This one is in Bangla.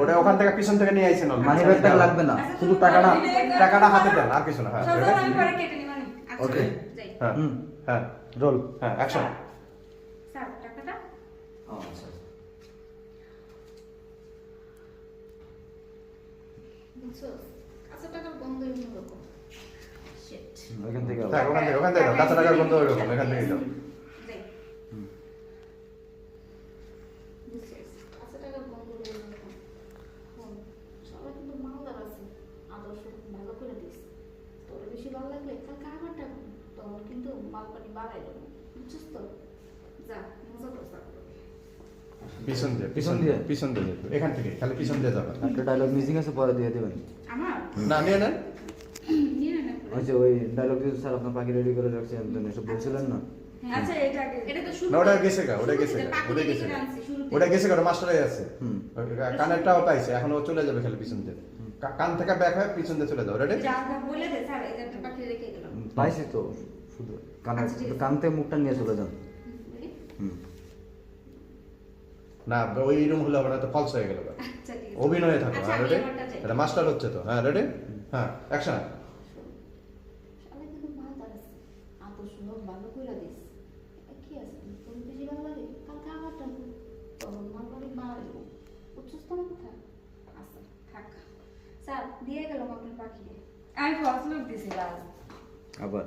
ওটা ওখান থেকে পিছন থেকে নিয়ে আইছেন মানি ব্যাগটা লাগবে না, শুধু টাকাটা হাতে দেন, আর কিছু না। হ্যাঁ সব আমি পরে কেটে নিব নি। আচ্ছা ওকে। যাই। হ্যাঁ হুম হ্যাঁ রোল। হ্যাঁ অ্যাকশন। স্যার টাকাটা আচ্ছা বুঝছো? আচ্ছা টাকার গন্ধ অন্যরকম। শিট। ওখান থেকে হ্যাঁ ওখান থেকে দাও, 10 টাকার বন্ধ হয়ে গেল, এখান থেকে দাও। যাই। বুঝছিস? আচ্ছা টাকার গন্ধ অন্যরকম। সবাই কিন্তু মালদার আছে। আদর্শ ভালো করে দিস। তোর বেশি ভালো লাগলে কালকে আবার টাকা তখন কিন্তু মালপানি বাড়াই দেবো। বুঝছিস তো? যা মজা করে থাকো। পিছন দিয়ে পিছন দিয়ে? পিছন দিয়ে এখান থেকে খালি পিছন দিয়ে যাবে। একটা ডায়লগ মিসিং আছে, পরে দিয়ে দেবেন। আমার না নিয়ে নেন। নিয়ে না ওই যে ওই ডায়লগ দিয়ে স্যার আপনার পাখি রেডি করে রাখছেন, তো এসব বলছিলেন না? আচ্ছা এটা তো শুরু না ওটা গেছে গা, ওটা গেছে গা, ওটা গেছে গা। ওটা গেছে গা, মাস্টারে আছে। হুম। কানেরটাও পাইছে, এখন ও চলে যাবে খালি পিছন দিয়ে। কান থেকে ব্যাক হয়ে পিছন দিয়ে চলে যাও, রেডি? বলে দে স্যার এই যে একটা পাখি রেখে গেলাম পাইছি তো, শুধু কানে আচ্ছা, ঠিক আছে। কান থেকে মুখটা নিয়ে চলে যান। বুঝলি? হুম না ওই রুম হলে হবে না, তো ফলস হয়ে গেল। আচ্ছা ঠিক আছে অভিনয়ে থাকো, আচ্ছা, হ্যাঁ আমি রেডি? এবারটা যাই। এটা মাস্টার হচ্ছে তো, হ্যাঁ রেডি? হ্যাঁ অ্যাকশন। সবাই কিন্তু মালদার আছে আদর্শ ভালো করে দিস কি আছে তোর বেশি ভালো লাগে কালকে আবার টাকা তখন মালবাড়ি বাড়াইব বুঝছিস তো আমার কথা? আচ্ছা থাক স্যার দিয়ে গেলাম আপনার পাখি আমি ফলস লুক দিছি লাল আবার